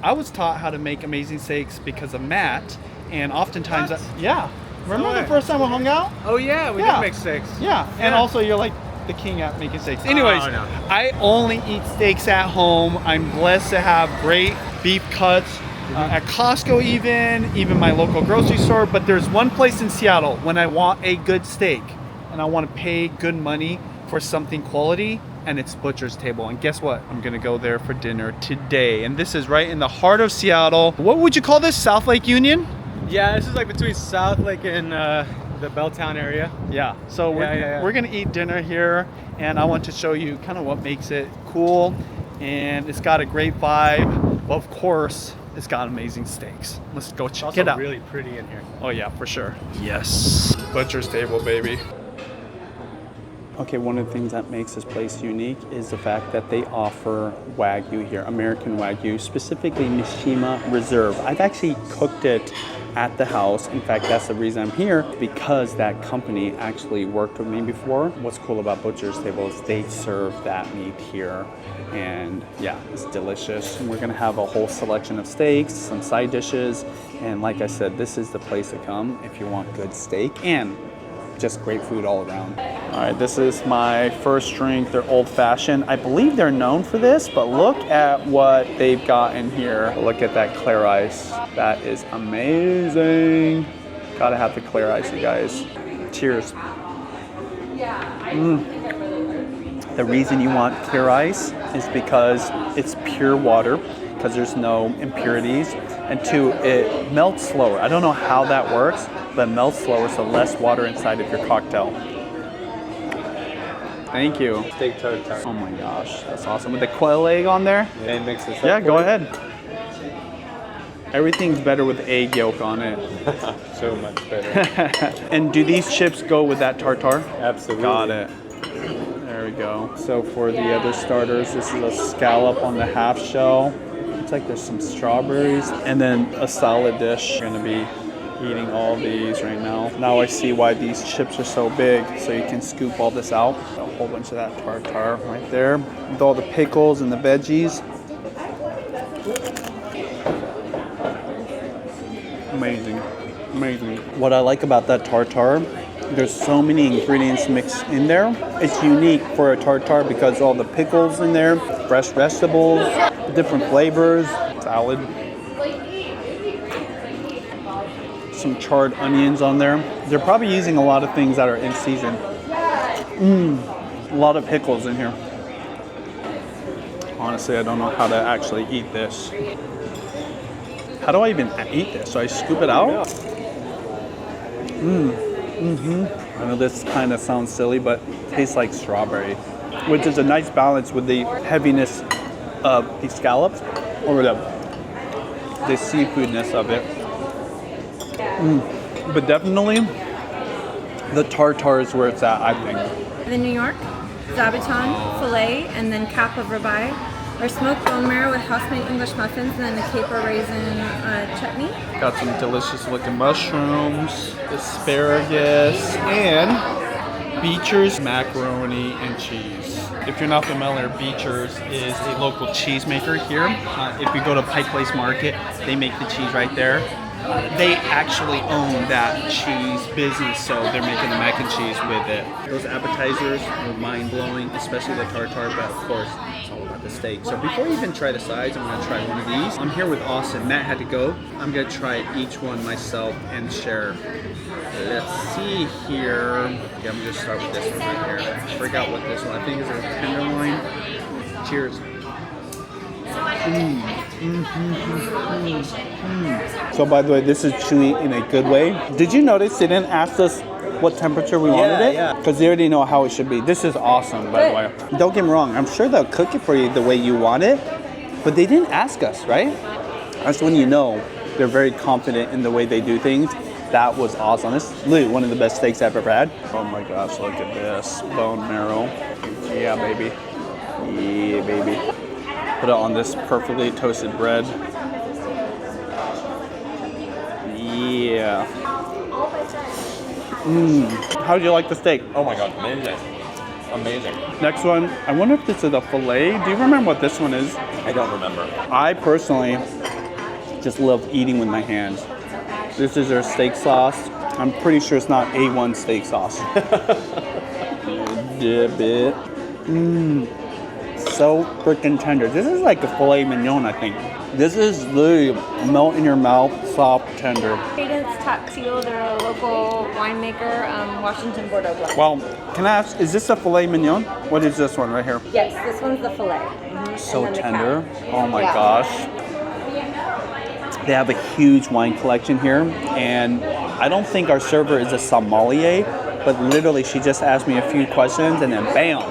I was taught how to make amazing steaks because of Matt, and oftentimes, yeah. Remember the first time we hung out? Oh yeah, we did make steaks. Yeah, and also you're like the king at making steaks. Anyways, I only eat steaks at home. I'm blessed to have great beef cuts at Costco, even my local grocery store. But there's one place in Seattle when I want a good steak and I want to pay good money for something quality, and it's Butcher's Table. And guess what? I'm gonna go there for dinner today. And this is right in the heart of Seattle. What would you call this? South Lake Union? Yeah, this is like between South Lake and the Belltown area. Yeah, so we're gonna eat dinner here, and I want to show you kind of what makes it cool. And it's got a great vibe. Of course, it's got amazing steaks. Let's go check it out. It's really pretty in here. Oh yeah, for sure. Yes, Butcher's Table, baby. Okay, one of the things that makes this place unique is the fact that they offer Wagyu here, American Wagyu, specifically Mishima Reserve. I've actually cooked it at the house. In fact, that's the reason I'm here, because that company actually worked with me before. What's cool about Butcher's Table is they serve that meat here, and yeah, it's delicious. And we're gonna have a whole selection of steaks, some side dishes, and like I said, this is the place to come if you want good steak and just great food all around. All right, this is my first drink. They're old fashioned. I believe they're known for this, but look at what they've got in here. Look at that clear ice. That is amazing. Gotta have the clear ice, you guys. Cheers. The reason you want clear ice is because it's pure water, because there's no impurities. And two, it melts slower. I don't know how that works, but it melts slower, so less water inside of your cocktail. Thank you. Steak tartare. Oh my gosh, that's awesome. With the quail egg on there? Yeah, mix this up. Yeah, go ahead. Everything's better with egg yolk on it. So much better. And do these chips go with that tartare? Absolutely. Got it. There we go. So for the other starters, this is a scallop on the half shell. Looks like there's some strawberries. And then a salad dish. We're gonna be eating all these right now. Now I see why these chips are so big, so you can scoop all this out. A whole bunch of that tartare right there with all the pickles and the veggies. Amazing, amazing. What I like about that tartare, there's so many ingredients mixed in there. It's unique for a tartare because all the pickles in there, fresh vegetables, different flavors, salad. Some charred onions on there. They're probably using a lot of things that are in season. A lot of pickles in here. Honestly, I don't know how to actually eat this. How do I even eat this? So I scoop it out? I know this kind of sounds silly, but it tastes like strawberry, which is a nice balance with the heaviness of the scallops or the seafoodness of it. But definitely the tartare is where it's at, I think. The New York, zabuton, filet, and then cap of ribeye. Our smoked bone marrow with house-made English muffins, and then the caper raisin chutney. Got some delicious looking mushrooms, asparagus, and Beecher's macaroni and cheese. If you're not familiar, Beecher's is a local cheese maker here. If you go to Pike Place Market, they make the cheese right there. They actually own that cheese business, so they're making the mac and cheese with it. Those appetizers were mind-blowing, especially the tartare, but of course, it's all about the steak. So before you even try the sides, I'm gonna try one of these. I'm here with Austin. Matt had to go. I'm gonna try each one myself and share. Let's see here. Yeah, I'm gonna start with this one right here. I forgot what this one, I think is a tenderloin. Cheers. So by the way, this is chewy in a good way. Did you notice they didn't ask us what temperature we wanted it? Yeah. Because they already know how it should be. This is awesome, by the way. Don't get me wrong, I'm sure they'll cook it for you the way you want it, but they didn't ask us, right? That's when you know they're very confident in the way they do things. That was awesome. This is literally one of the best steaks I've ever had. Oh my gosh, look at this. Bone marrow. Yeah, baby. Yeah, baby. Put it on this perfectly toasted bread. Yeah. How do you like the steak? Oh my god, amazing. Amazing. Next one, I wonder if this is a filet. Do you remember what this one is? I don't remember. I personally just love eating with my hands. This is their steak sauce. I'm pretty sure it's not A1 steak sauce. Dip it. So freaking tender. This is like a filet mignon, I think. This is literally melt in your mouth, soft, tender. Cadence Tuxedo, they're a local winemaker, Washington Bordeaux blend. Well, can I ask, is this a filet mignon? What is this one right here? Yes, this one's the filet. So And then the tender. cap. Oh my Yeah. gosh. They have a huge wine collection here, and I don't think our server is a sommelier, but literally she just asked me a few questions and then bam,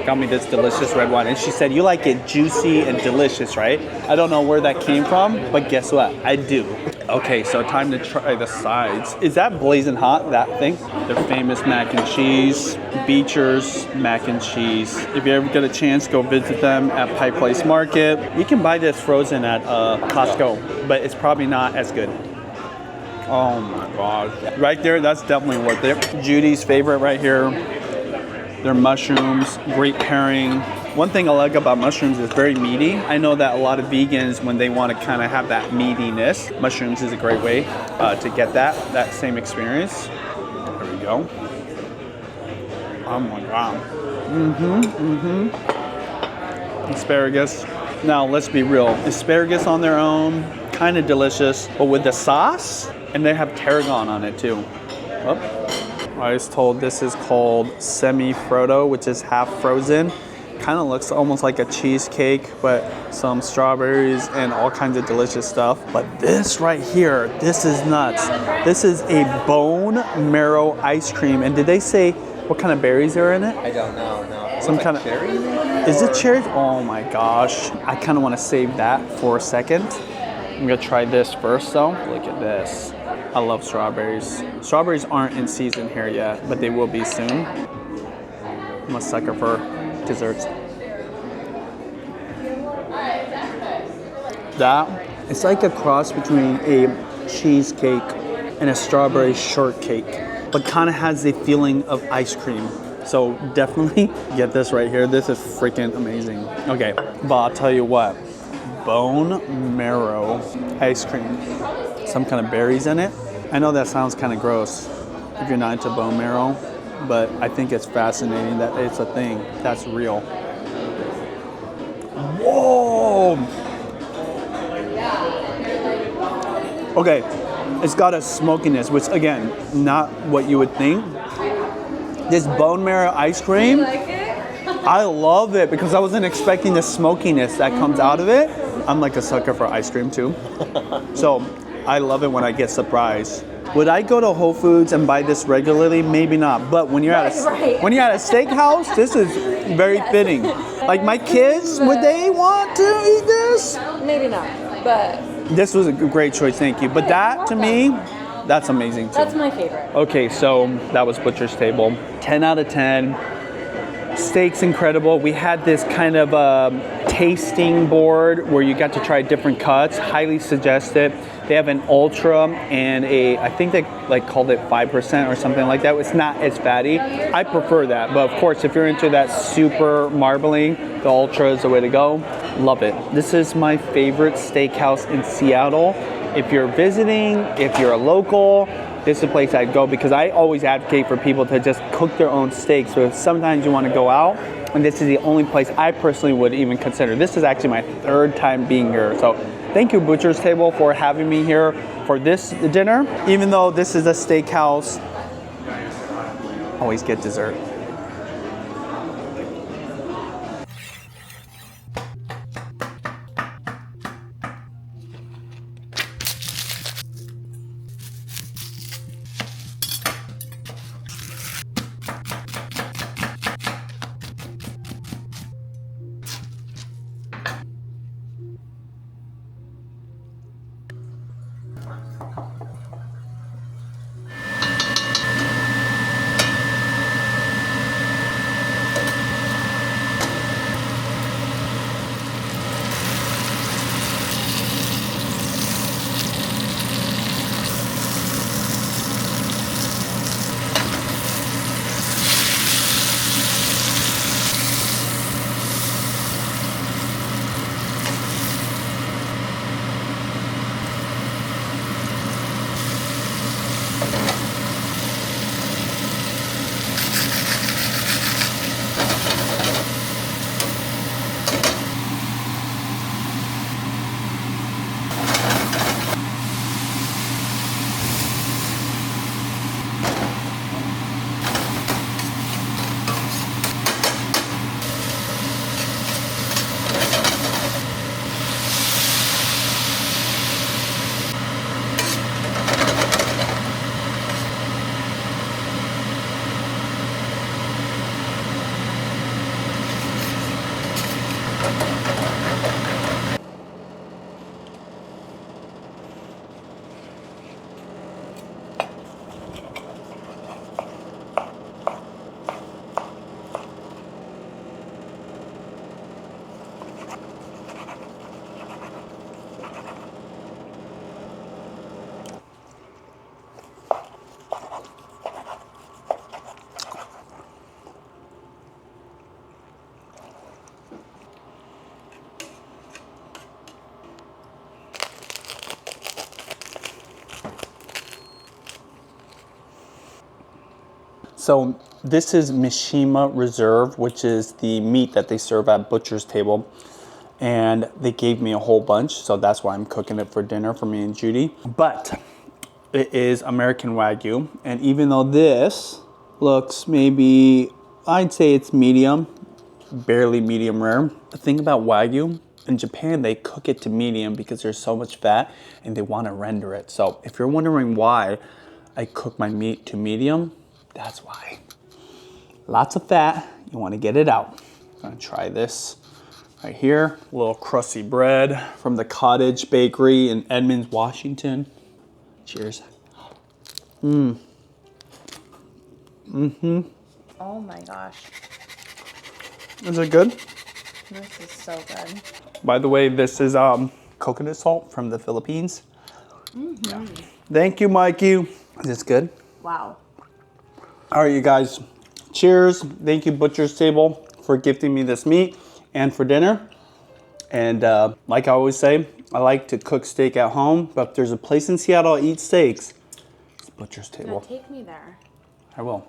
got me this delicious red wine. And she said, you like it juicy and delicious, right? I don't know where that came from, but guess what? I do. Okay, so time to try the sides. Is that blazing hot, that thing? Their famous mac and cheese, Beecher's mac and cheese. If you ever get a chance, go visit them at Pike Place Market. You can buy this frozen at Costco, but it's probably not as good. Oh my God. Right there, that's definitely worth it. Judy's favorite right here. Their mushrooms, great pairing. One thing I like about mushrooms is very meaty. I know that a lot of vegans, when they want to kind of have that meatiness, mushrooms is a great way to get that same experience. There we go. Oh my God. Asparagus. Now let's be real. Asparagus on their own, kind of delicious, but with the sauce, and they have tarragon on it too. Oh. I was told this is called semi-frodo, which is half frozen. Kind of looks almost like a cheesecake, but some strawberries and all kinds of delicious stuff. But this right here, this is nuts. This is a bone marrow ice cream. And did they say what kind of berries are in it? I don't know, no. Some kind of cherry? Is it cherries? Oh my gosh. I kind of want to save that for a second. I'm gonna try this first though. Look at this. I love strawberries. Strawberries aren't in season here yet, but they will be soon. I'm a sucker for desserts. That, it's like a cross between a cheesecake and a strawberry shortcake, but kind of has the feeling of ice cream. So definitely get this right here. This is freaking amazing. Okay, but I'll tell you what, bone marrow ice cream. Some kind of berries in it. I know that sounds kind of gross if you're not into bone marrow, but I think it's fascinating that it's a thing that's real. Whoa! Okay, it's got a smokiness, which again, not what you would think. This bone marrow ice cream, I love it because I wasn't expecting the smokiness that comes out of it. I'm like a sucker for ice cream too. So I love it when I get surprised. Would I go to Whole Foods and buy this regularly? Maybe not. But when you're at a steakhouse, this is very fitting. Like my kids, would they want to eat this? Maybe not, but This was a great choice, thank you. But that to me, that's amazing too. that's my favorite. Okay, so that was Butcher's Table. 10 out of 10. Steak's incredible. We had this kind of tasting board where you got to try different cuts. Highly suggest it. They have an ultra and I think they like called it 5% or something like that. It's not as fatty. I prefer that, but of course, if you're into that super marbling, the ultra is the way to go. Love it. This is my favorite steakhouse in Seattle. If you're visiting, if you're a local, this is a place I'd go because I always advocate for people to just cook their own steak. So if sometimes you want to go out, and this is the only place I personally would even consider. This is actually my third time being here. So thank you, Butcher's Table, for having me here for this dinner. Even though this is a steakhouse, always get dessert. So this is Mishima Reserve, which is the meat that they serve at Butcher's Table. And they gave me a whole bunch, so that's why I'm cooking it for dinner for me and Judy. But it is American Wagyu. And even though this looks maybe, I'd say it's medium, barely medium rare. The thing about Wagyu, in Japan, they cook it to medium because there's so much fat and they want to render it. So if you're wondering why I cook my meat to medium, that's why. Lots of fat, you want to get it out. I'm gonna try this right here. A little crusty bread from the Cottage Bakery in Edmonds, Washington. Cheers. Oh my gosh. Is it good? This is so good. By the way, this is coconut salt from the Philippines. Yeah. Thank you, Mikey. Is this good? Wow. All right, you guys. Cheers. Thank you, Butcher's Table, for gifting me this meat and for dinner. And like I always say, I like to cook steak at home, but if there's a place in Seattle I eat steaks, it's Butcher's Table. Take me there. I will.